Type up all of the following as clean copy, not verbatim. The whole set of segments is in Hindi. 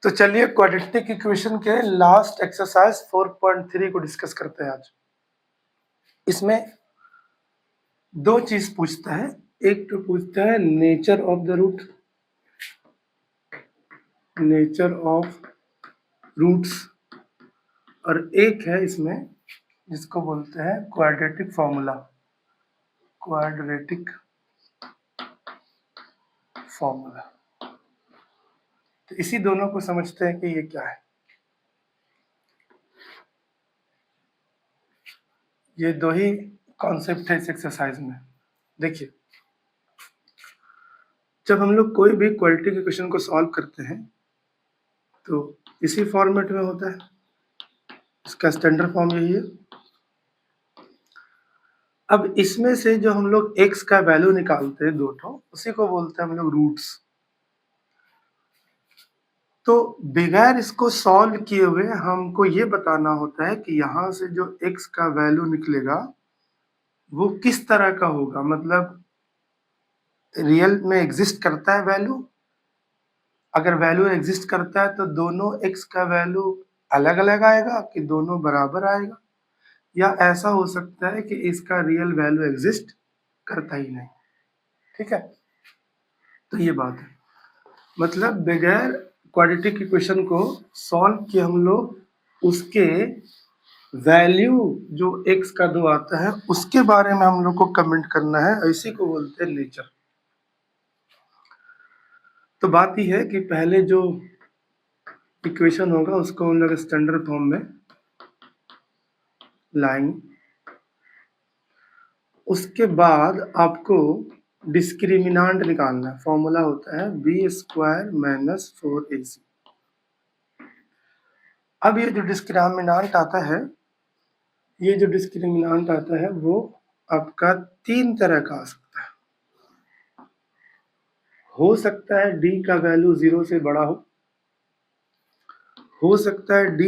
तो चलिए क्वाड्रेटिक इक्वेशन के लास्ट एक्सरसाइज 4.3 को डिस्कस करते हैं आज। इसमें दो चीज पूछता है, एक तो पूछता है nature of the root, nature of roots, और एक है इसमें जिसको बोलते हैं क्वाड्रेटिक फॉर्मूला, क्वाड्रेटिक फॉर्मूला। तो इसी दोनों को समझते हैं कि ये क्या है। ये दो ही कॉन्सेप्ट है इस एक्सरसाइज में। देखिए, जब हम लोग कोई भी क्वाड्रेटिक इक्वेशन को सॉल्व करते हैं तो इसी फॉर्मेट में होता है, इसका स्टैंडर्ड फॉर्म यही है। अब इसमें से जो हम लोग x का वैल्यू निकालते हैं दो ठो, उसी को बोलते हैं हम लोग रूट्स। तो बगैर इसको सॉल्व किए हुए हमको ये बताना होता है कि यहाँ से जो x का वैल्यू निकलेगा वो किस तरह का होगा, मतलब रियल में एग्जिस्ट करता है वैल्यू। अगर वैल्यू एग्जिस्ट करता है तो दोनों x का वैल्यू अलग अलग आएगा कि दोनों बराबर आएगा, या ऐसा हो सकता है कि इसका रियल वैल्यू एग्जिस्ट करता ही नहीं। ठीक है, तो ये बात है, मतलब बगैर क्वाड्रेटिक इक्वेशन को सॉल्व किए हम लोग उसके वैल्यू जो x का दो आता है उसके बारे में हम लोग को कमेंट करना है, इसी को बोलते हैं नेचर। तो बात यह है कि पहले जो इक्वेशन होगा उसको हम लोग स्टैंडर्ड फॉर्म में लाएंगे, उसके बाद आपको डिस्क्रिमिनांट निकालना है। फॉर्मूला होता है b² माइनस 4ac। अब ये जो डिस्क्रिमिनांट आता है, ये जो डिस्क्रिमिनांट आता है वो आपका तीन तरह का आ सकता है। हो सकता है d का वैल्यू 0 से बड़ा हो सकता है d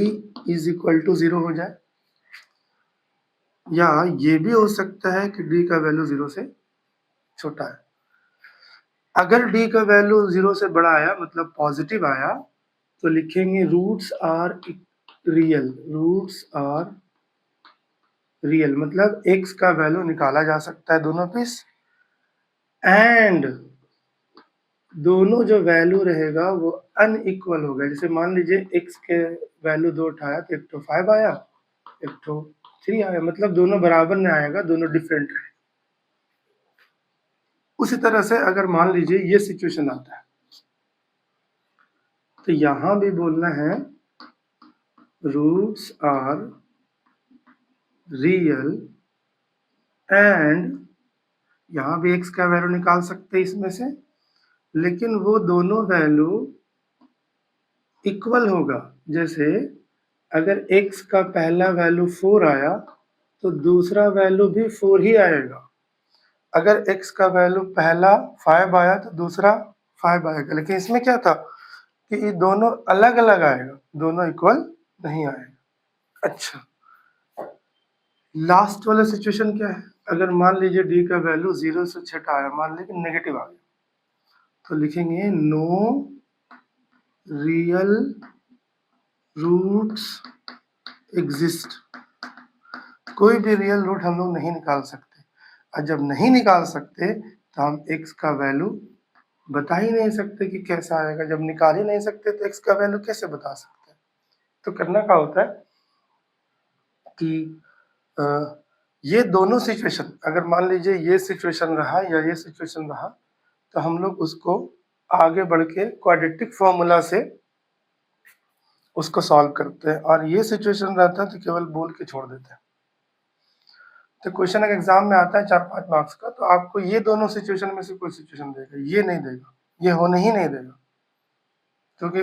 इज इक्वल टू 0 हो जाए, या ये भी हो सकता है कि d का वैल्यू 0 से छोटा है। अगर d का वैल्यू 0 से बड़ा आया मतलब पॉजिटिव आया तो लिखेंगे roots are real, roots are real, मतलब x का वैल्यू निकाला जा सकता है दोनों पीस, एंड दोनों जो वैल्यू रहेगा वो अनइक्वल होगा। जैसे मान लीजिए x के वैल्यू 2 उठाया तो एक तो 5 आया, एक तो 3 आया, मतलब दोनों बराबर नहीं आएगा, दोनों डिफरेंट है। उसी तरह से अगर मान लीजिए ये सिचुएशन आता है तो यहां भी बोलना है रूट्स आर रियल, एंड यहां भी x का वैल्यू निकाल सकते हैं इसमें से, लेकिन वो दोनों वैल्यू इक्वल होगा। जैसे अगर x का पहला वैल्यू 4 आया तो दूसरा वैल्यू भी 4 ही आएगा। अगर x का वैल्यू पहला 5 आया तो दूसरा 5 आएगा, लेकिन इसमें क्या था कि ये दोनों अलग अलग आएगा, दोनों इक्वल नहीं आएगा। अच्छा, लास्ट वाला सिचुएशन क्या है, अगर मान लीजिए d का वैल्यू 0 से छोटा आया, मान लीजिए नेगेटिव आ गया, तो लिखेंगे नो रियल रूट्स एग्जिस्ट। कोई भी रियल रूट हम लोग नहीं निकाल सकते, और जब नहीं निकाल सकते तो हम x का वैल्यू बता ही नहीं सकते कि कैसा आएगा। जब निकाल ही नहीं सकते तो x का वैल्यू कैसे बता सकते हैं। तो करना क्या होता है कि ये दोनों सिचुएशन, अगर मान लीजिए ये सिचुएशन रहा या ये सिचुएशन रहा, तो हम लोग उसको आगे बढ़ के क्वाड्रेटिक फॉर्मूला से उसको सॉल्व करते हैं, और ये सिचुएशन रहता है तो केवल बोल के छोड़ देते हैं। तो क्वेश्चन अगर एग्जाम में आता है 4-5 मार्क्स का, तो आपको ये दोनों सिचुएशन में से कोई सिचुएशन देगा, ये नहीं देगा, ये होने ही नहीं देगा, क्योंकि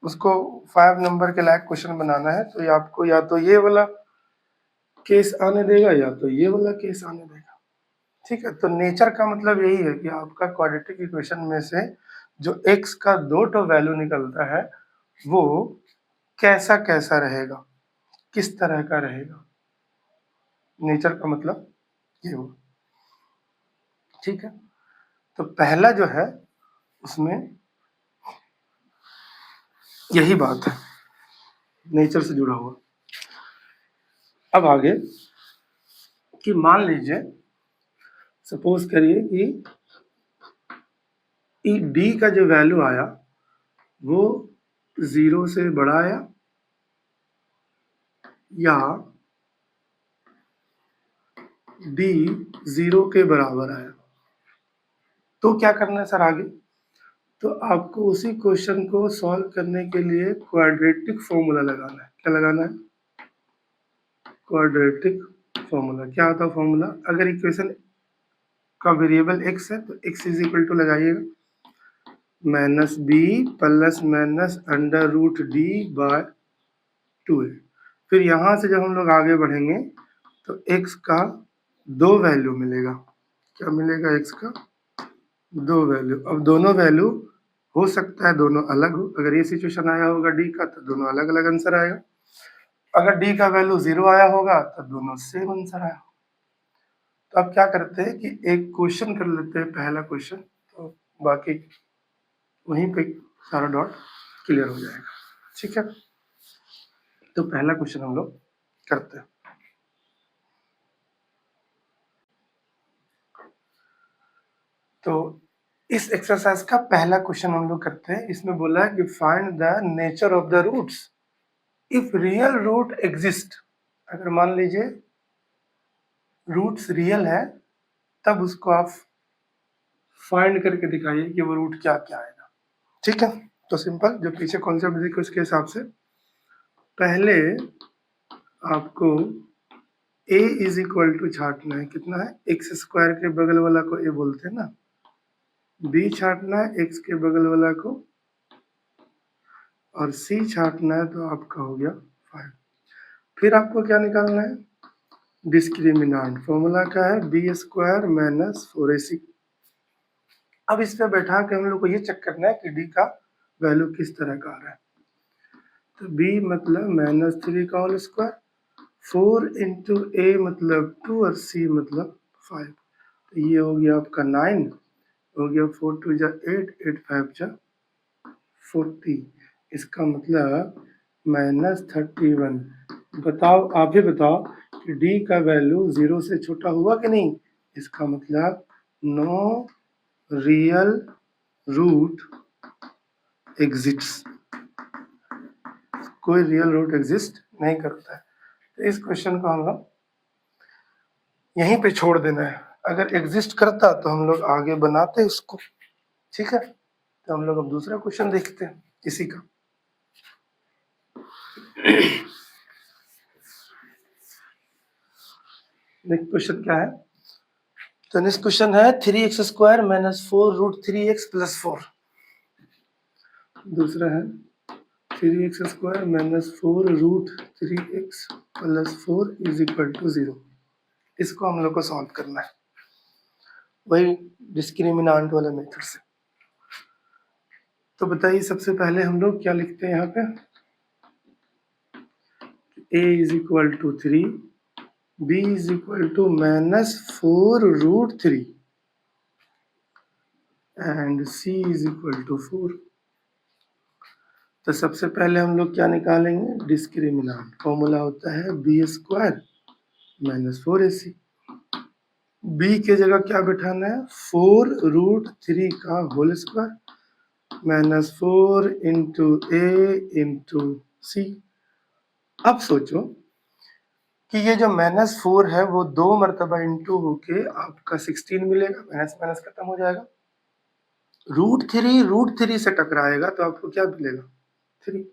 उसको 5 नंबर के लायक क्वेश्चन बनाना है। तो आपको या तो ये वाला केस आने देगा या तो ये वाला केस आने देगा। ठीक है, तो नेचर का मतलब यही है कि आपका क्वाड्रेटिक इक्वेशन में से जो x का दो तो वैल्यू निकलता है वो कैसा कैसा रहेगा, किस तरह का रहेगा। नेचर का मतलब ये हो। ठीक है, तो पहला जो है उसमें यही बात है, नेचर से जुड़ा हुआ। अब आगे कि मान लीजिए, सपोज करिए कि डी का जो वैल्यू आया वो 0 से बड़ा आया या डी 0 के बराबर आया, तो क्या करना है सर आगे? तो आपको उसी क्वेश्चन को सॉल्व करने के लिए क्वाड्रेटिक फॉर्मूला लगाना है। क्या लगाना है? Quadratic formula. क्या होता है फॉर्मूला? अगर इक्वेशन का वेरिएबल x है तो x इज इक्वल टू लगाइएगा minus b plus minus under root D by 2a। फिर यहाँ से जब हम लोग आगे बढ़ेंगे तो x का 2 वैल्यू मिलेगा। क्या मिलेगा? x का 2 वैल्यू। अब दोनों वैल्यू हो सकता है दोनों अलग हो। अगर ये सिचुएशन आया होगा डी का तो दोनों अलग अलग आंसर आएगा। अगर डी का वैल्यू 0 आया होगा तो दोनों सेम आंसर आया। तो अब क्या करते हैं कि एक क्वेश्चन कर लेते हैं, पहला क्वेश्चन, तो बाकी वहीं पे सारा डॉट क्लियर हो जाएगा। ठीक है, तो पहला क्वेश्चन हम लोग करते हैं। तो इस एक्सरसाइज का पहला क्वेश्चन हम लोग करते हैं। इसमें बोला है कि find the nature of the roots if real root exist. अगर मान लीजिए रूट्स रियल है तब उसको आप फाइंड करके दिखाइए कि वो रूट क्या क्या आएगा। ठीक है, तो सिंपल जो पीछे कॉन्सेप्ट देखिए उसके हिसाब से पहले आपको a इज इक्वल टू छाटना है। कितना है? एक्स स्क्वायर के बगल वाला को a बोलते हैं ना, b छाटना है x के बगल वाला को, और c छाटना है तो आपका हो गया 5। फिर आपको क्या निकालना है? डिस्क्रिमिनांट। फॉर्मूला क्या है? B square minus 4ac। अब इस पे बैठा के हम लोग को ये चेक करना है कि डी का वैल्यू किस तरह का आ रहा है। तो b मतलब -3 का होल स्क्वायर, 4 इंटू a मतलब 2 और c मतलब 5। तो ये हो गया आपका 9, हो गया 4 2 जा 8, 8 5 जा 40। इसका मतलब -31। बताओ, आप ही बताओ कि d का वैल्यू 0 से छोटा हुआ कि नहीं? इसका मतलब नो रियल रूट एग्जिस्ट्स। कोई रियल रूट एग्जिस्ट नहीं करता है। तो इस क्वेश्चन को हम लोग यहीं पे छोड़ देना है। अगर एग्जिस्ट करता तो हम लोग आगे बनाते उसको। ठीक है, तो हम लोग अब दूसरा क्वेश्चन देखते हैं इसी का। नेक्स्ट क्वेश्चन क्या है? तो नेक्स्ट क्वेश्चन है 3x square minus 4 root 3x plus 4। दूसरा है 3x square minus 4 root 3x plus 4 is equal to 0। इसको हम लोग को सॉल्व करना है वही डिस्क्रिमिनांट वाला मेथड से। तो बताइए सबसे पहले हम लोग क्या लिखते हैं यहाँ पे? a is equal to 3, b is equal to -4 root 3 and c is equal to 4। तो सबसे पहले हम लोग क्या निकालेंगे? डिस्क्रिमिनांट। फॉर्मूला होता है b square minus 4ac। b के जगह क्या बिठाना है? 4 रूट 3 का होल स्क्वायर माइनस 4 इंटू ए इंटू सी। अब सोचो कि ये जो -4 है वो 2 मरतबा इंटू होके आपका 16 मिलेगा, माइनस माइनस खत्म हो जाएगा। रूट थ्री से टकराएगा तो आपको क्या मिलेगा? 3।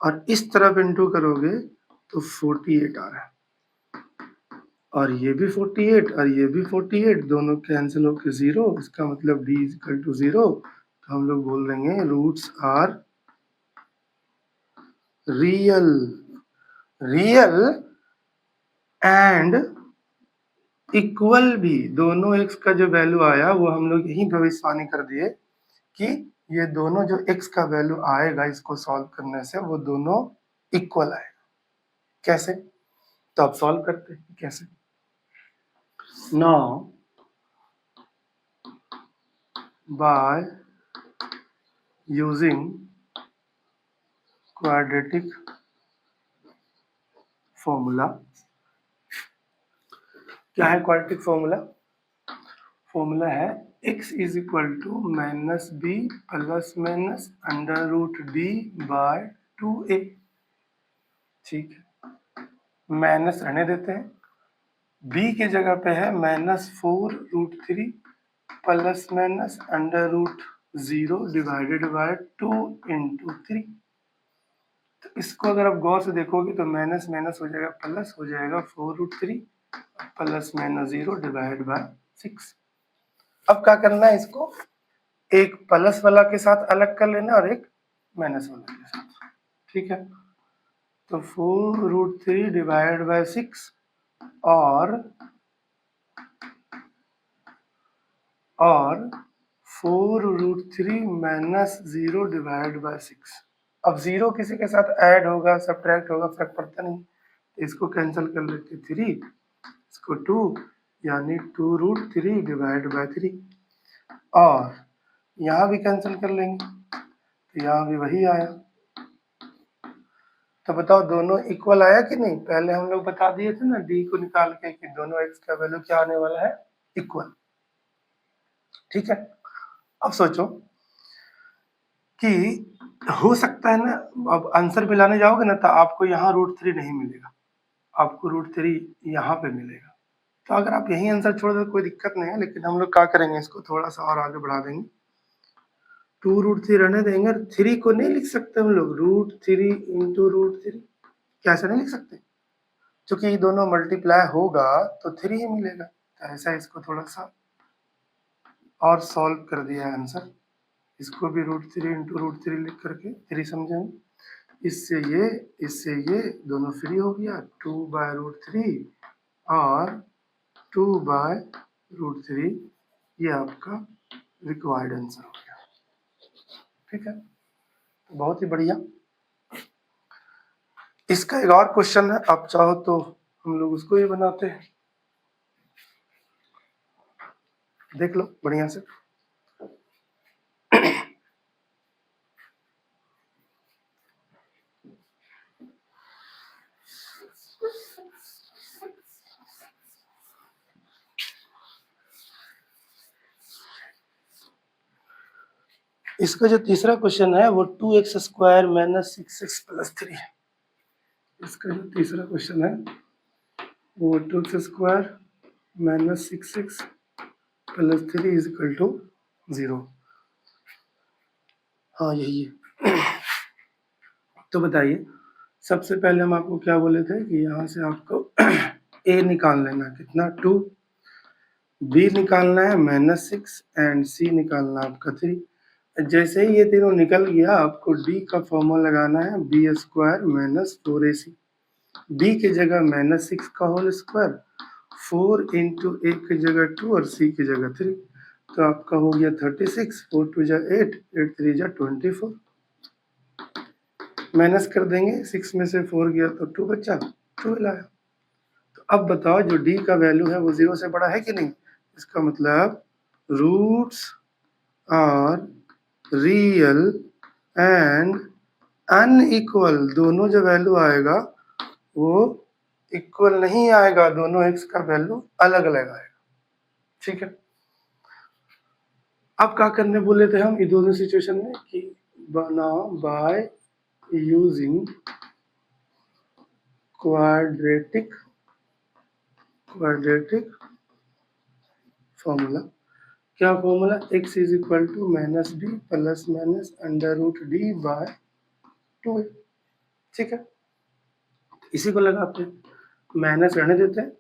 और इस तरफ इंटू करोगे तो 48 आ रहा है, और ये भी 48 और ये भी 48, दोनों कैंसिल होकर 0। इसका मतलब d इज इक्वल टू 0। तो हम लोग बोल देंगे roots are real. Real and equal भी। दोनों x का जो वैल्यू आया वो हम लोग यही भविष्यवाणी कर दिए कि ये दोनों जो x का वैल्यू आएगा इसको सॉल्व करने से वो दोनों इक्वल आएगा। कैसे? तो अब सॉल्व करते हैं कैसे। Now by using quadratic formula. क्या है क्वाड्रेटिक फॉर्मूला? फॉर्मूला है x is equal to minus b plus minus under root D by 2a। ठीक है, माइनस रहने देते हैं, b के जगह पे है -4√3 plus minus under root 0 divided by 2 into 3। तो इसको अगर आप गौर से देखोगे तो माइनस माइनस हो जाएगा प्लस, हो जाएगा 4√3 प्लस माइनस 0 डिवाइड बाय 6। अब क्या करना है, इसको एक प्लस वाला के साथ अलग कर लेना और एक माइनस वाला के साथ। ठीक है, तो 4√3 डिवाइड बाय 6 और 4√3 माइनस 0 डिवाइड बाय 6। अब 0 किसी के साथ ऐड होगा, सब्ट्रैक्ट होगा, फर्क पड़ता नहीं, इसको कैंसिल कर लेते 3, इसको 2, यानी 2√3 डिवाइड बाय 3। और यहाँ भी कैंसिल कर लेंगे तो यहाँ भी वही आया। तो बताओ दोनों इक्वल आया कि नहीं? पहले हम लोग बता दिए थे ना डी को निकाल के कि दोनों एक्स का वैल्यू क्या आने वाला है, इक्वल। ठीक है, अब सोचो कि हो सकता है ना, अब आंसर मिलाने जाओगे ना तो आपको यहाँ √3 नहीं मिलेगा, आपको √3 यहाँ पे मिलेगा। तो अगर आप यही आंसर छोड़ दो कोई दिक्कत नहीं है, लेकिन हम लोग क्या करेंगे, इसको थोड़ा सा और आगे बढ़ा देंगे, 2√3 रहने देंगे, 3 को नहीं लिख सकते हम लोग √3 इंटू √3, कैसे नहीं लिख सकते? क्योंकि दोनों मल्टीप्लाई होगा तो 3 ही मिलेगा। तो ऐसा इसको थोड़ा सा और सॉल्व कर दिया है आंसर, इसको भी √3 इंटू √3 लिख करके 3 समझेंगे, इससे ये दोनों फ्री हो गया, 2/√3 और 2/√3, ये आपका रिक्वायर्ड आंसर हो गया। ठीक है, तो बहुत ही बढ़िया। इसका एक और क्वेश्चन है, आप चाहो तो हम लोग उसको ही बनाते हैं, देख लो बढ़िया से। इसका जो तीसरा क्वेश्चन है वो 2x² माइनस 6x प्लस 3 है। इसका जो तीसरा क्वेश्चन है वो 2x² minus 6x plus 3 is equal to 0। हाँ यही है। तो बताइए, सबसे पहले हम आपको क्या बोले थे कि यहाँ से आपको a निकाल लेना, कितना 2, b निकालना है -6 एंड c निकालना है आपका 3। जैसे ही ये तीनों निकल गया, आपको d का फॉर्मूला लगाना है b² माइनस 4ac। b की जगह -6 का होल स्क्वायर, 4 इंटू a की जगह 2 और c की जगह 3, तो आपका हो गया 36, 4 2 जा 8, 8 3 जा 24। माइनस कर देंगे, 6 में से 4 गया तो 2 बचा, 12 आया। तो अब बताओ जो d का वैल्यू है वो 0 से बड़ा है कि नहीं? इसका मतलब roots are real and unequal, दोनों जो वैल्यू आएगा वो इक्वल नहीं आएगा, दोनों x का वैल्यू अलग अलग आएगा। ठीक है, अब क्या करने बोले थे हम ये दोनों सिचुएशन में कि बना बाय यूजिंग क्वाड्रेटिक फॉर्मूला। क्या formula? x is equal to minus b plus minus under root D by 2। ठीक है, इसी को लगाते हैं, माइनस रहने देते हैं,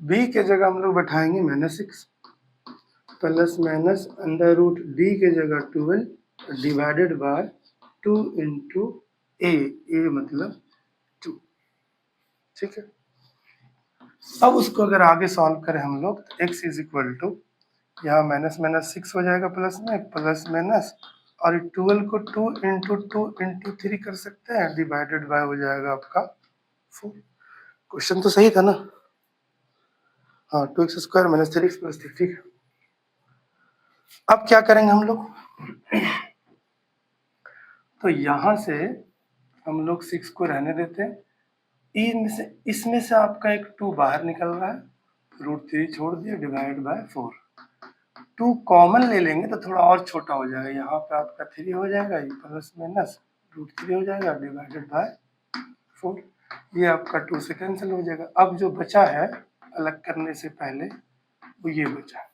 b के जगह हम लोग बैठाएंगे -6 plus minus under root d के जगह 12 डिवाइडेड बाय 2 इंटू ए मतलब 2। ठीक है, अब उसको अगर आगे सॉल्व करें हम लोग तो x इज इक्वल टू, यहाँ -6 हो जाएगा प्लस में, प्लस माइनस, और 12 को 2 इंटू 3 कर सकते हैं, डिवाइडेड बाय हो जाएगा आपका 4। क्वेश्चन तो सही था ना? हाँ, 2x² माइनस 3x प्लस 3। ठीक है, अब क्या करेंगे हम लोग, तो यहां से हम लोग 6 को रहने देते हैं। इसमें से आपका एक 2 बाहर निकल रहा है, √3 छोड़ दिया, डिवाइड बाय 4। 2 कॉमन ले लेंगे तो थोड़ा और छोटा हो जाएगा, यहाँ पे आपका 3 हो जाएगा, ये प्लस माइनस √3 हो जाएगा डिवाइडेड बाय 4। ये आपका 2 से कैंसिल हो जाएगा। अब जो बचा है अलग करने से पहले वो ये बचा।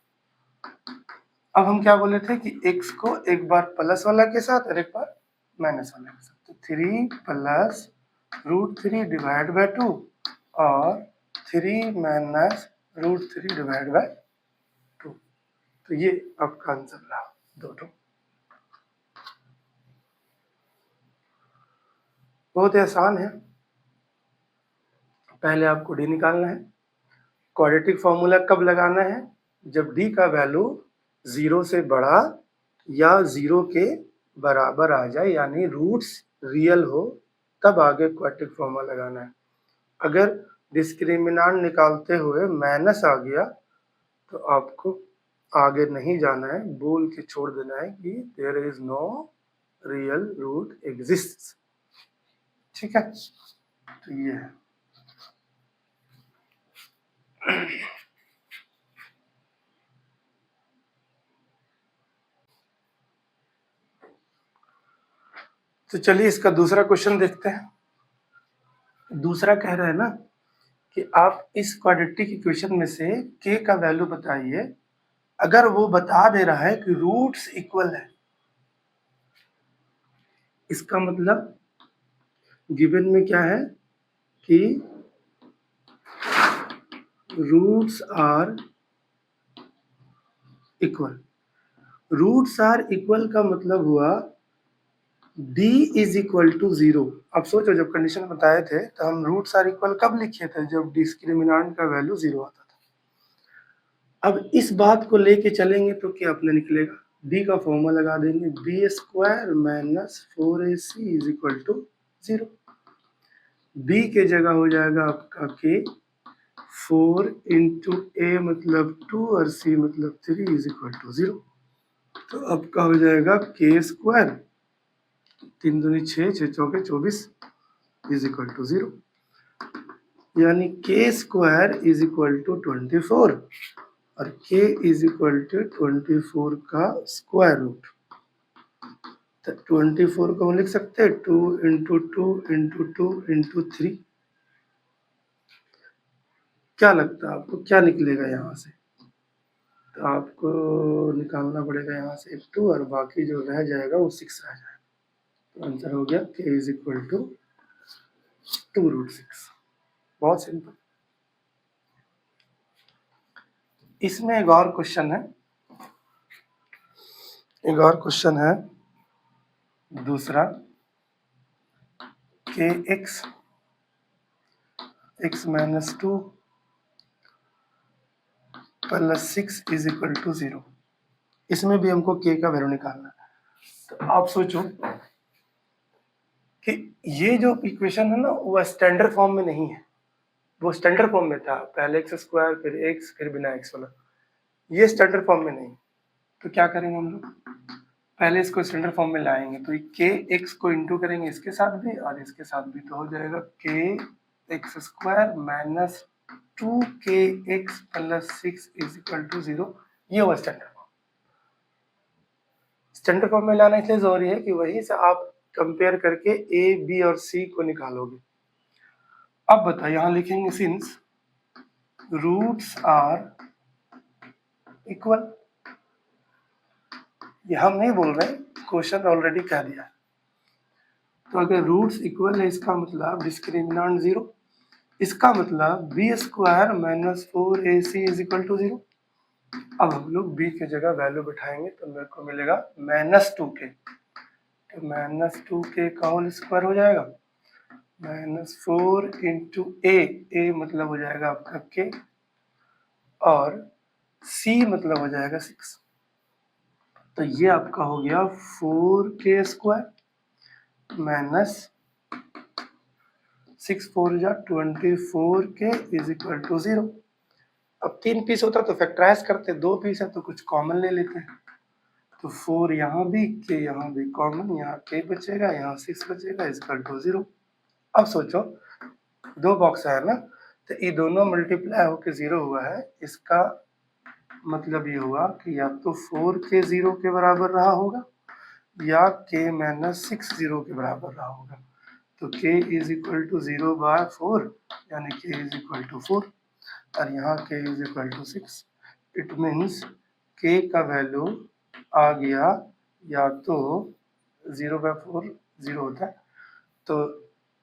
अब हम क्या बोले थे कि x को एक बार प्लस वाला के साथ और एक बार माइनस वाला के साथ, तो 3 प्लस √3 डिवाइड बाय 2 और 3 माइनस √3 डिवाइड बाय 2। तो ये आपका आंसर रहा दोनों। बहुत ही आसान है। पहले आपको डी निकालना है। क्वाड्रेटिक फॉर्मूला कब लगाना है? जब डी का वैल्यू 0 से बड़ा या 0 के बराबर आ जाए, यानी रूट्स रियल हो, तब आगे क्वाड्रेटिक फॉर्मूला लगाना है। अगर डिस्क्रिमिनेंट निकालते हुए माइनस आ गया तो आपको आगे नहीं जाना है, बोल के छोड़ देना है कि there is no real root exists. ठीक है, तो ये है। तो चलिए इसका दूसरा क्वेश्चन देखते हैं। दूसरा कह रहा है ना कि आप इस क्वाड्रेटिक इक्वेशन में से k का वैल्यू बताइए अगर वो बता दे रहा है कि रूट्स इक्वल है। इसका मतलब गिवन में क्या है कि roots are equal. Roots are equal का मतलब हुआ d इज इक्वल टू 0। अब सोचो, जब कंडीशन बताए थे तो हम रूट्स आर इक्वल कब लिखे थे? जब डिस्क्रिमिनेंट का वैल्यू 0 आता था। अब इस बात को लेके चलेंगे तो क्या अपने निकलेगा? d का फॉर्मूला लगा देंगे, b square minus 4ac is equal to 0। b के जगह हो जाएगा आपका k, 4 इंटू a मतलब 2 और c मतलब 3 इज इक्वल टू 0। तो आपका हो जाएगा k स्क्वायर, 3 दूनी 6, 6 चौके 24 इज इक्वल टू 0, यानी k square is equal to 24 और k इज इक्वल टू 24 का स्क्वायर रूट। तो 24 को हम लिख सकते हैं 2 इंटू 2 इंटू 2 इंटू 3। क्या लगता है आपको क्या निकलेगा यहाँ से? तो आपको निकालना पड़ेगा यहाँ से 2 और बाकी जो रह जाएगा वो 6 रह जाएगा। तो आंसर हो गया k इज इक्वल टू 2√6। बहुत सिंपल। इसमें एक और क्वेश्चन है, दूसरा kx x minus 2 plus 6 is equal to 0। इसमें भी हमको k का वैल्यू निकालना है। तो आप सोचो कि ये जो इक्वेशन है ना वो स्टैंडर्ड फॉर्म में नहीं है। वो स्टैंडर्ड फॉर्म में था, पहले x स्क्वायर फिर x फिर बिना x वाला। ये स्टैंडर्ड फॉर्म में नहीं। तो क्या करेंगे हम लोग? पहले इसको स्टैंडर्ड फॉर्म में लाएंगे तो के एक्स को इंटू करेंगे इसके साथ भी और इसके साथ भी, तो हो जाएगा के x square minus 2kx plus 6 is equal to 0। ये हुआ स्टैंडर्ड फॉर्म। स्टैंडर्ड फॉर्म में लाना इसलिए जरूरी है कि वहीं से आप कंपेयर करके ए बी और सी को निकालोगे। अब बताओ, यहां लिखेंगे सिंस रूट्स आर इक्वल। ये हम नहीं बोल रहे, क्वेश्चन ऑलरेडी कह दिया। तो अगर रूट्स इक्वल है इसका मतलब डिस्क्रिमिनेंट 0, इसका मतलब b square minus 4ac is equal to 0। अब हम लोग b के जगह वैल्यू बिठाएंगे तो मेरे को मिलेगा -2k। तो -2k का होल स्क्वायर हो जाएगा, -4 इंटू a मतलब हो जाएगा आपका k और c मतलब हो जाएगा 6। तो ये आपका हो गया 4k स्क्वायर माइनस 6 4 जा 24k इज इक्वल टू 0। अब 3 पीस होता तो फैक्टराइज करते, 2 पीस है तो कुछ कॉमन ले लेते हैं। तो 4 यहाँ भी, k यहाँ भी कॉमन, यहाँ k बचेगा, यहाँ 6 बचेगा, इक्वल टू 0। अब सोचो दो बॉक्स है ना, तो ये दोनों मल्टीप्लाई होके 0 हुआ है, इसका मतलब ये हुआ कि या तो 4k 0 के बराबर रहा होगा या k माइनस 6 0 के बराबर रहा होगा। तो k is equal to 0 by 4, यानी k इज इक्वल टू 4, और यहाँ k is equal to 6। It means k का वैल्यू आ गया या तो 0 बाय 4 0 होता है, तो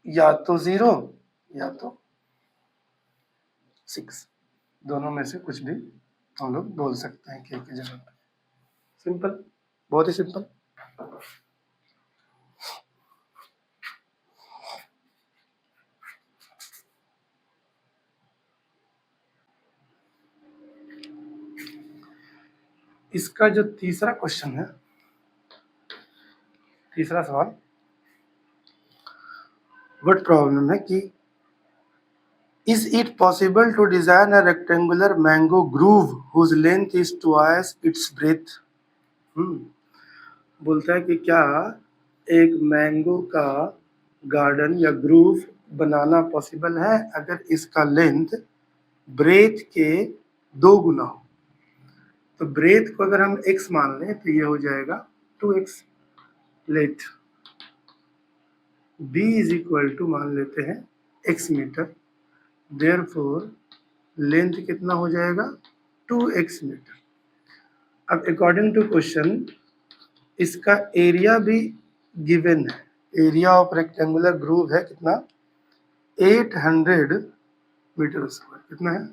या तो 0 या तो 6, दोनों में से कुछ भी हम लोग बोल सकते हैं k की जगह पर। सिंपल, बहुत ही सिंपल। इसका जो तीसरा क्वेश्चन है, तीसरा सवाल, व्हाट प्रॉब्लम है कि is it possible to design a rectangular mango groove whose length is twice its breadth? बोलता है कि क्या एक मैंगो का गार्डन या ग्रूव बनाना पॉसिबल है अगर इसका लेंथ ब्रेथ के 2 गुना हो। तो ब्रेथ को अगर हम x मान लें तो ये हो जाएगा 2x। Let b is equal to मान लेते हैं x मीटर, देयरफॉर लेंथ कितना हो जाएगा 2x मीटर। अब अकॉर्डिंग टू क्वेश्चन इसका एरिया भी गिवन है, एरिया ऑफ रेक्टेंगुलर ग्रूव है कितना 800 मीटर स्क्वायर, कितना है।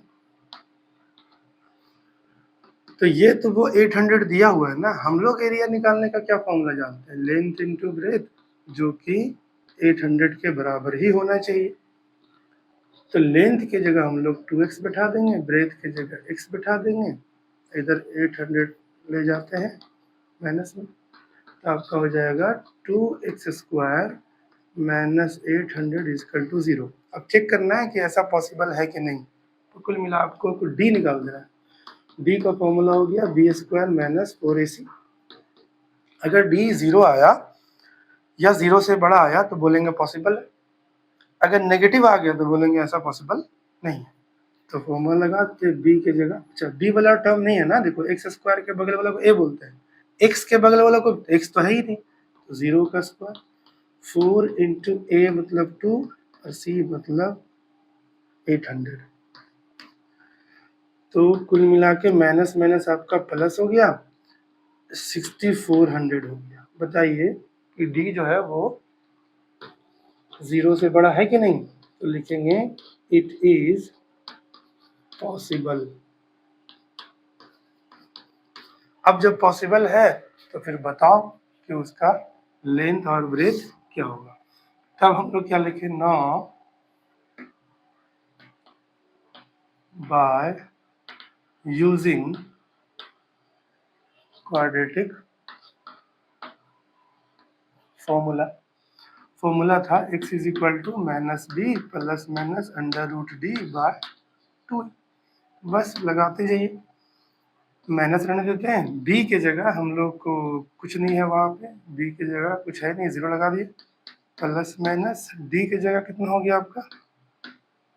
तो ये तो वो 800 दिया हुआ है ना, हम लोग एरिया निकालने का क्या फॉर्मूला जानते हैं, लेंथ इनटू ब्रेथ, जो कि 800 के बराबर ही होना चाहिए। तो लेंथ की जगह हम लोग 2x बैठा देंगे, ब्रेथ की जगह x बैठा देंगे, इधर 800 ले जाते हैं माइनस में, तो आपका हो जाएगा 2x square minus 800 equal to 0। अब चेक करना है कि ऐसा पॉसिबल है कि नहीं। तो कुल मिला आपको डी निकाल देना है। डी का फॉर्मूला हो गया बी स्क्वायर माइनस 4ac। अगर डी 0 आया या 0 से बड़ा आया तो बोलेंगे पॉसिबल है, अगर नेगेटिव आ गया तो बोलेंगे ऐसा पॉसिबल नहीं है। तो फॉर्मूला लगा के बी के जगह, अच्छा बी वाला टर्म नहीं है ना, देखो एक्स स्क्वायर के बगल वाला को ए बोलते हैं, एक्स के बगल वाला को एक्स तो है ही नहीं, तो 0 का स्क्वायर, 4 इंटू ए मतलब 2 और सी मतलब 800। तो कुल मिला के माइनस माइनस आपका प्लस हो गया, 6400 हो गया। बताइए कि डी जो है वो 0 से बड़ा है कि नहीं, तो लिखेंगे इट इज पॉसिबल। अब जब पॉसिबल है तो फिर बताओ कि उसका लेंथ और ब्रेथ क्या होगा। तब हम लोग क्या लिखे, now by using quadratic formula. Formula था x is equal to minus b plus minus under root D by 2। बस लगाते जाइए, माइनस रहने देते हैं, b के जगह हम लोग को कुछ नहीं है वहाँ पे, b की जगह कुछ है नहीं, 0 लगा दिए, प्लस माइनस d की जगह कितना हो गया आपका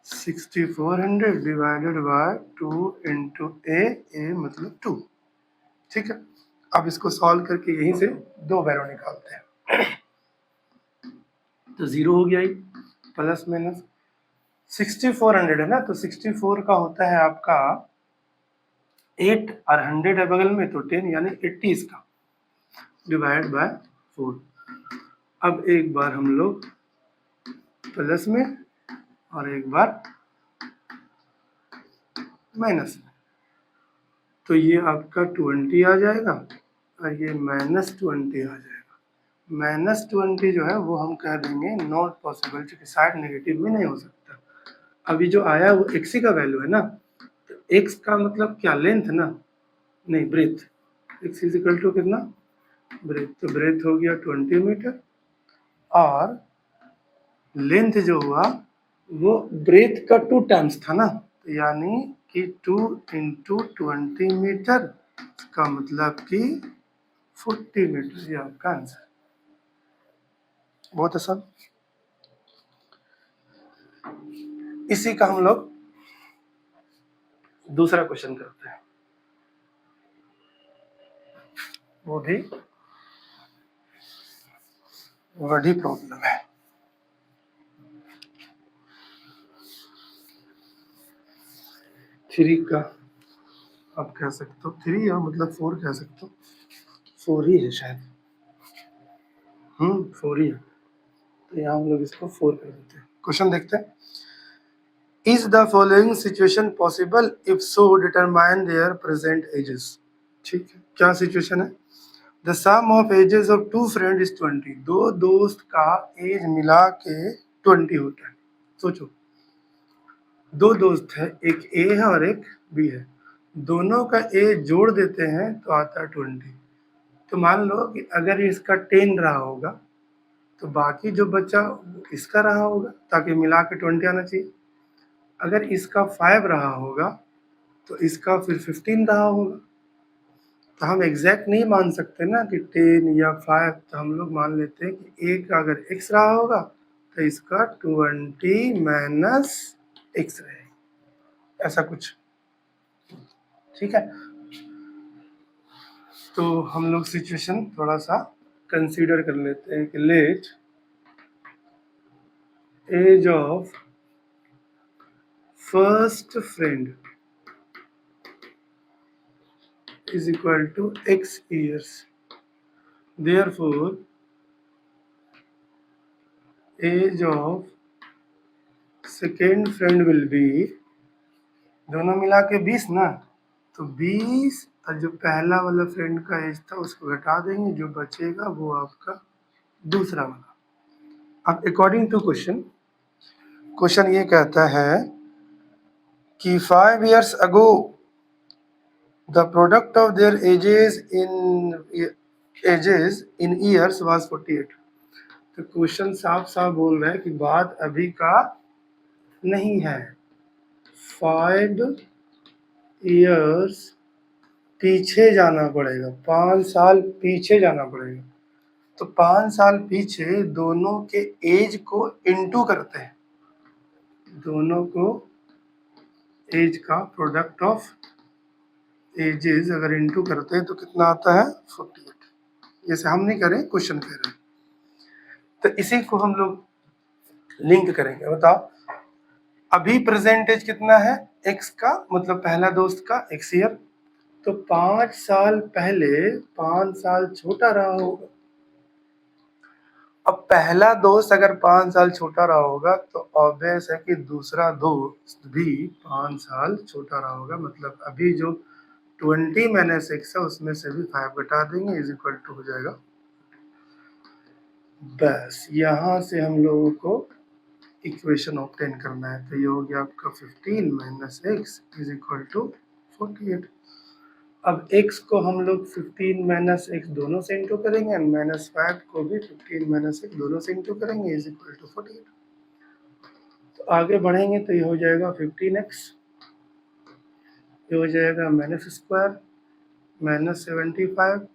6400 डिवाइडेड बाय 2 इंटू ए मतलब 2। ठीक है, अब इसको सॉल्व करके यहीं से दो वैल्यू निकालते हैं। तो 0 हो गया ही, प्लस माइनस 6400 है ना, तो 64 का होता है आपका 8 और 100 है बगल में, तो 10 यानी 80 इसका, डिवाइड बाय 4। अब एक बार हम लोग प्लस में और एक बार माइनस में, तो ये आपका 20 आ जाएगा और ये माइनस 20 आ जाएगा। माइनस 20 जो है वो हम कह देंगे नॉट पॉसिबल, क्योंकि साइड नेगेटिव में नहीं हो सकता। अभी जो आया वो एक्स का वैल्यू है ना, तो एक्स का मतलब क्या, लेंथ ना, नहीं breadth, x is equal to कितना ब्रेथ, तो ब्रेथ हो गया 20 मीटर और लेंथ जो हुआ वो ब्रेथ का 2 टाइम्स था ना, तो यानी कि 2 इंटू 20 मीटर, का मतलब कि 40 मीटर, ये आपका आंसर। बहुत आसान। इसी का हम लोग दूसरा क्वेश्चन करते हैं, वो भी बड़ी प्रॉब्लम है। थ्री का आप कह सकते हो, थ्री या मतलब 4 कह सकते हो, 4 ही है शायद। 4 ही है, तो यहाँ हम लोग इसको 4 कर देते हैं। क्वेश्चन देखते हैं। Is the following situation possible? If so, determine their present ages. ठीक है, क्या सिचुएशन है? The sum of ages of two friends is 20. दो दोस्त का एज मिला के 20 होता है। सोचो, दो दोस्त है, एक ए है और एक बी है, दोनों का एज जोड़ देते हैं तो आता है 20। तो मान लो कि अगर इसका 10 रहा होगा तो बाकी जो बच्चा इसका रहा होगा, ताकि मिला के 20 आना चाहिए। अगर इसका 5 रहा होगा तो इसका फिर 15 रहा होगा। तो हम एग्जैक्ट नहीं मान सकते ना कि 10 या 5, तो हम लोग मान लेते हैं कि एक अगर x रहा होगा तो इसका 20 माइनस x रहेगा, ऐसा कुछ। ठीक है, तो हम लोग सिचुएशन थोड़ा सा कंसीडर कर लेते हैं कि let age of first friend is equal to x years. Therefore, age of second friend will be, दोनों मिला के 20 ना, तो 20 और जो पहला वाला फ्रेंड का एज था उसको घटा देंगे, जो बचेगा वो आपका दूसरा वाला। अब अकॉर्डिंग टू क्वेश्चन, क्वेश्चन ये कहता है कि 5 years ago the product of their ages in years was 48। तो क्वेश्चन साफ साफ बोल रहा है कि बात अभी का नहीं है, 5 years पीछे जाना पड़ेगा, 5 साल पीछे जाना पड़ेगा। तो 5 साल पीछे दोनों के एज को इंटू करते हैं, दोनों को एज का प्रोडक्ट ऑफ एजेस अगर इंटू करते हैं तो कितना आता है 48। जैसे हम नहीं करें, क्वेश्चन कह रहे हैं, तो इसी को हम लोग लिंक करेंगे। बताओ अभी प्रेजेंट एज कितना है x का, मतलब पहला दोस्त का x ईयर, तो 5 साल पहले 5 साल छोटा रहा होगा। अब पहला दोस्त अगर 5 साल छोटा रहा होगा तो ऑब्वियस है कि दूसरा दोस्त भी 5 साल छोटा रहा होगा। मतलब अभी जो 20 माइनस x है उसमें से भी 5 घटा देंगे, इज इक्वल टू हो जाएगा। बस यहाँ से हम लोगों को इक्वेशन ऑब्टेन करना है, तो ये हो गया आपका 15 minus x is equal to 48। अब x को हम लोग 15 माइनस एक्स दोनों से इंटू करेंगे, माइनस 5 को भी 15 माइनस एक्स दोनों से इंटू करेंगे, इज इक्वल टू 48। तो आगे बढ़ेंगे तो ये हो जाएगा 15x, ये हो जाएगा माइनस स्क्वायर माइनस 75,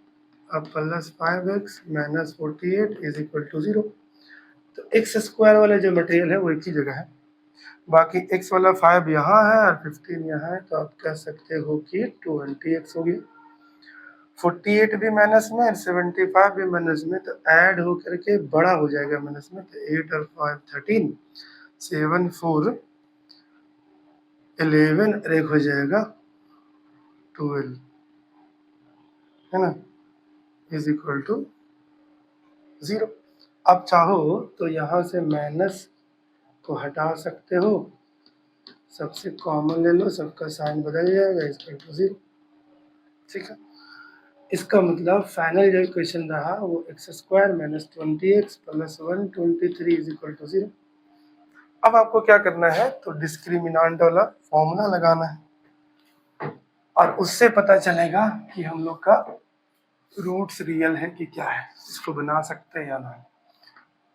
अब plus 5x minus 48 is equal to 0। तो एक्स स्क्वायर वाला जो मटेरियल है वो एक ही जगह है, बाकी x वाला 5 यहाँ है और 15 यहाँ है, तो आप कह सकते हो कि 20x हो गया। 48 भी माइनस में और 75 भी माइनस में, तो ऐड हो करके बड़ा हो जाएगा माइनस में, तो 8 और 5 13, 7 4 11 और एक हो जाएगा 12, है ना, इज इक्वल टू 0। अब चाहो तो यहाँ से माइनस को हटा सकते हो, सबसे कॉमन ले लो, सबका साइन बदल जाएगा, इज इक्वल टू 0। ठीक है, इसका मतलब फाइनल जो इक्वेशन रहा वो x square minus 20x plus 123 is equal to 0। अब आपको क्या करना है, तो डिस्क्रिमिनांट वाला फॉर्मूला लगाना है और उससे पता चलेगा कि हम लोग का रूट्स रियल है कि क्या है, इसको बना सकते हैं या नहीं।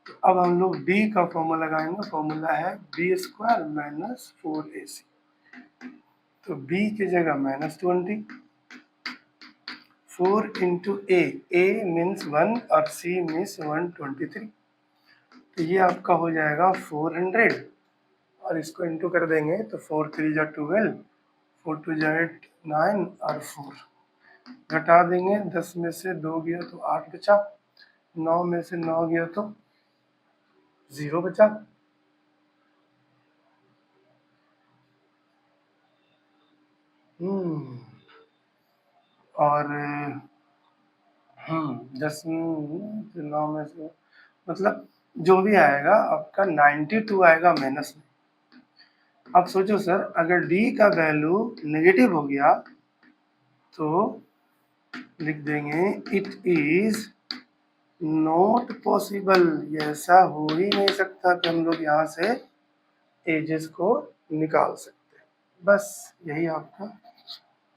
तो अब हम लोग d का फॉर्मूला लगाएंगे, फॉर्मूला है b स्क्वायर माइनस 4ac। तो b की जगह माइनस 20, 4 इंटू ए मीन्स 1 और सी मीन्स 123, तो ये आपका हो जाएगा 400 और इसको इंटू कर देंगे तो 4 3 जा 12, 4 2 जा 8 9 और 4 घटा देंगे, 10 में से 2 गया तो 8 बचा, 9 में से 9 गया तो 0 बचा। और 10 9 में से मतलब जो भी आएगा आपका 92 आएगा माइनस में। अब सोचो सर, अगर डी का वैल्यू नेगेटिव हो गया तो लिख देंगे इट इज नॉट पॉसिबल, ये ऐसा हो ही नहीं सकता कि हम लोग यहाँ से एजेस को निकाल सकते। बस यही आपका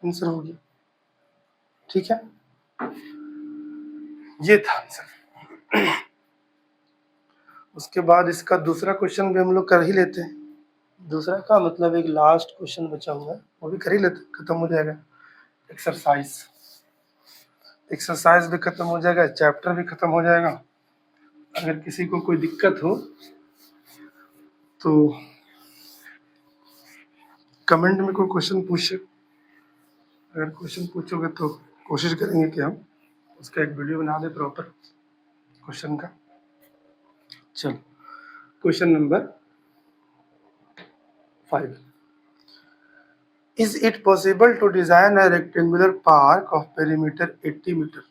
आंसर हो गया। ठीक है, ये था आंसर। उसके बाद इसका दूसरा क्वेश्चन भी हम लोग कर ही लेते हैं। दूसरा का मतलब एक लास्ट क्वेश्चन बचा हुआ है, वो भी कर ही लेते, खत्म हो जाएगा। एक्सरसाइज भी खत्म हो जाएगा, चैप्टर भी खत्म हो जाएगा। अगर किसी को कोई दिक्कत हो तो कमेंट में कोई क्वेश्चन पूछे, अगर क्वेश्चन पूछोगे तो कोशिश करेंगे कि हम उसका एक वीडियो बना दें प्रॉपर क्वेश्चन का। चलो, question number 5, is it possible to design a rectangular park of perimeter 80 metre.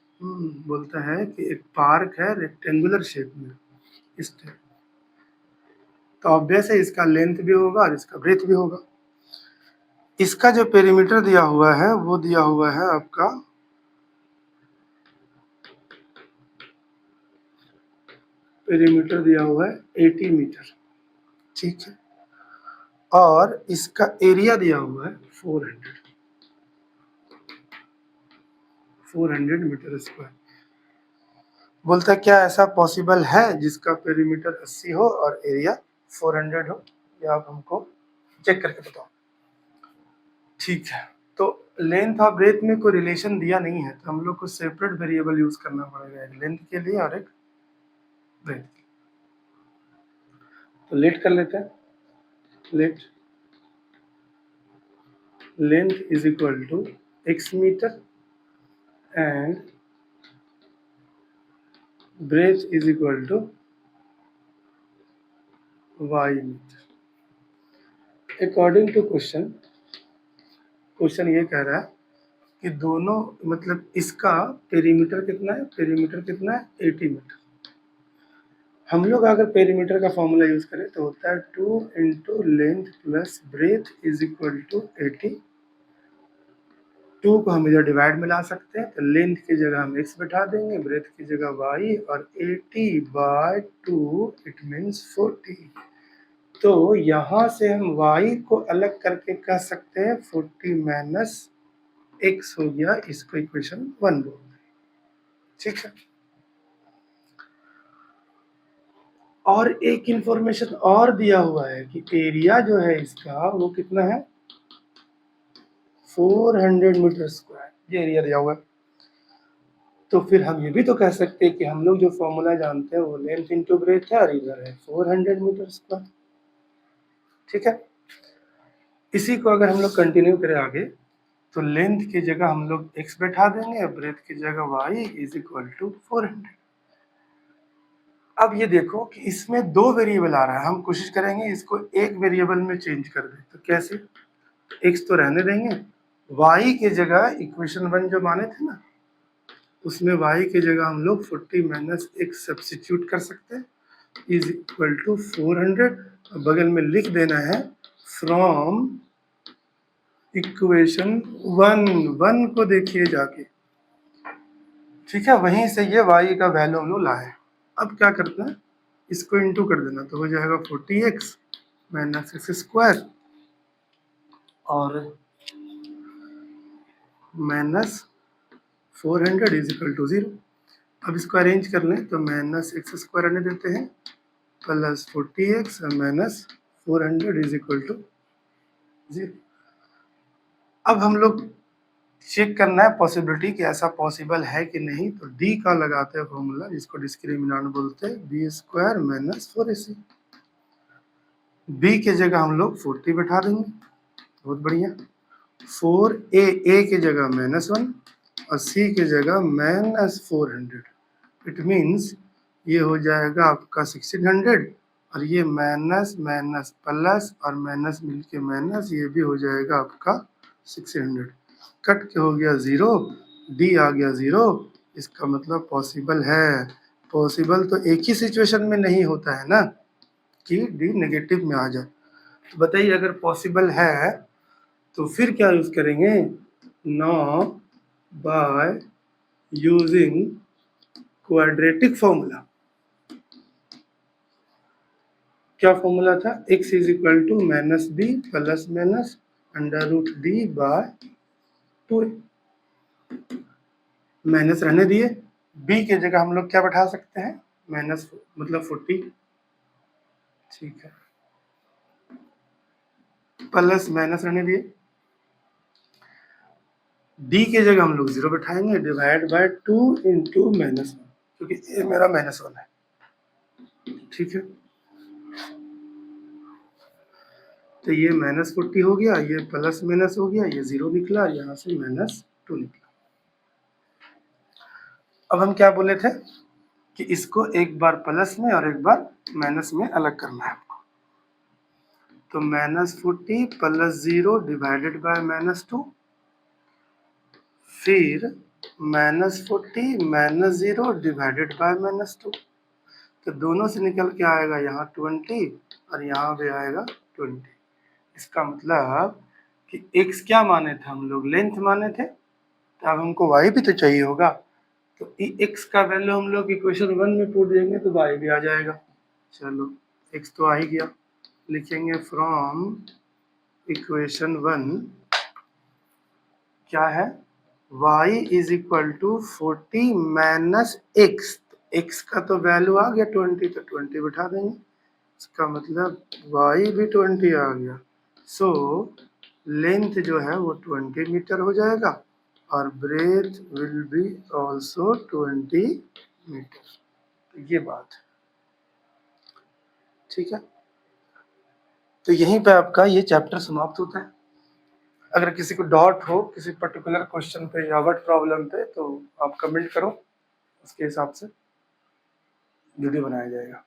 बोलता है कि एक पार्क है रेक्टेंगुलर शेप में इस टाइप, तो ऑब्वियस है इसका लेंथ भी होगा और इसका ब्रेथ भी होगा। इसका जो पेरीमीटर दिया हुआ है वो दिया हुआ है आपका पेरीमीटर दिया हुआ है 80 मीटर, ठीक है, और इसका एरिया दिया हुआ है 400 मीटर स्क्वायर। बोलता है क्या ऐसा पॉसिबल है जिसका पेरीमीटर 80 हो और एरिया 400 हो, या आप हमको चेक करके बताओ। ठीक है, तो लेंथ और ब्रेथ में कोई रिलेशन दिया नहीं है, तो हम लोग को सेपरेट वेरिएबल यूज करना पड़ेगा, एक लेंथ के लिए और एक ब्रेथ। तो लेट कर लेते हैं, let length is equal to x metre and breadth is equal to y metre. According to question ये कह रहा है कि दोनों मतलब इसका पेरीमीटर कितना है, पेरीमीटर कितना है 80 मीटर। हम लोग अगर पेरीमीटर का फॉर्मूला यूज करें तो होता है 2 into length plus breadth is equal to 80। 2 को हम इधर डिवाइड में ला सकते हैं, तो लेंथ की जगह हम x बैठा देंगे, ब्रेथ की जगह y, और 80/2 इट मीन्स 40। तो यहाँ से हम y को अलग करके कह सकते हैं 40 माइनस x हो गया, इसको इक्वेशन 1 बोल दें। ठीक है, और एक इंफॉर्मेशन और दिया हुआ है कि एरिया जो है इसका वो कितना है 400 मीटर स्क्वायर, ये एरिया दिया हुआ है। तो फिर हम ये भी तो कह सकते हैं कि हम लोग जो फॉर्मूला जानते हैं वो लेंथ इंटू ब्रेथ है और इधर है 400 मीटर स्क्वायर। ठीक है, इसी को अगर हम लोग कंटिन्यू करें आगे तो लेंथ की जगह हम लोग x बैठा देंगे और ब्रेथ की जगह y इज इक्वल टू 400। अब ये देखो कि इसमें 2 वेरिएबल आ रहा है, हम कोशिश करेंगे इसको एक वेरिएबल में चेंज कर दें। तो कैसे, x तो रहने देंगे, y की जगह इक्वेशन 1 जो माने थे ना उसमें y की जगह हम लोग 40 माइनस x सब्स्टिट्यूट कर सकते हैं इज इक्वल टू 400। बगल में लिख देना है फ्रॉम इक्वेशन 1 को देखिए जाके, ठीक है, वहीं से ये y का वैल्यू हम लोग लाए। अब क्या करते हैं, इसको इंटू कर देना, तो हो जाएगा 40x माइनस एक्स स्क्वायर और माइनस 400 इज इक्वल टू 0। अब इसको अरेंज कर लें तो माइनस एक्स स्क्वायर आने देते हैं plus 40x minus 400 is equal to 0। अब हम लोग चेक करना है पॉसिबिलिटी कि ऐसा पॉसिबल है कि नहीं, तो डी का लगाते हैं फॉर्मूला, जिसको डिस्क्रिमिनेंट बोलते हैं, B square minus 4ac। B की जगह हम लोग 40 बैठा देंगे, बहुत बढ़िया। 4a, ए की जगह -1 और सी की जगह -400। इट मीन्स ये हो जाएगा आपका 1600, और ये माइनस माइनस प्लस और माइनस मिलके माइनस, ये भी हो जाएगा आपका 600। कट के हो गया 0, डी आ गया 0। इसका मतलब पॉसिबल है। पॉसिबल तो एक ही सिचुएशन में नहीं होता है ना कि डी नेगेटिव में आ जाए। तो बताइए, अगर पॉसिबल है तो फिर क्या यूज करेंगे? No by using quadratic formula. क्या फॉर्मूला था? x is equal to minus b plus minus under root D by 2। Minus रहने दिए, b की जगह हम लोग क्या बैठा सकते हैं? माइनस मतलब 40, ठीक है। प्लस माइनस रहने दिए, d की जगह हम लोग 0 बैठाएंगे, डिवाइड बाय 2 इंटू -1, क्योंकि ये मेरा -1 है, ठीक है। तो ये -40 हो गया, ये प्लस माइनस हो गया, ये 0 निकला, यहाँ से -2 निकला। अब हम क्या बोले थे कि इसको एक बार प्लस में और एक बार माइनस में अलग करना है आपको। तो -40 प्लस 0 डिवाइडेड बाय -2, फिर -40 -0 डिवाइडेड बाय -2। तो दोनों से निकल के आएगा यहाँ 20 और यहाँ भी आएगा 20। इसका मतलब कि x क्या माने थे हम लोग? लेंथ माने थे। तो अब हमको y भी तो चाहिए होगा, तो x का वैल्यू हम लोग इक्वेशन 1 में पुट देंगे तो y भी आ जाएगा। चलो x तो आ ही गया, लिखेंगे फ्रॉम इक्वेशन 1 क्या है? y is equal to 40 minus x। x का तो वैल्यू आ गया 20, तो 20 बिठा देंगे। इसका मतलब y भी 20 आ गया। सो लेंथ जो है वो 20 मीटर हो जाएगा और breadth will be also 20 metre. तो ये बात है, ठीक है। तो यहीं पे आपका ये चैप्टर समाप्त होता है। अगर किसी को डाउट हो किसी पर्टिकुलर क्वेश्चन पे या वर्ड प्रॉब्लम पे, तो आप कमेंट करो, उसके हिसाब से वीडियो बनाया जाएगा।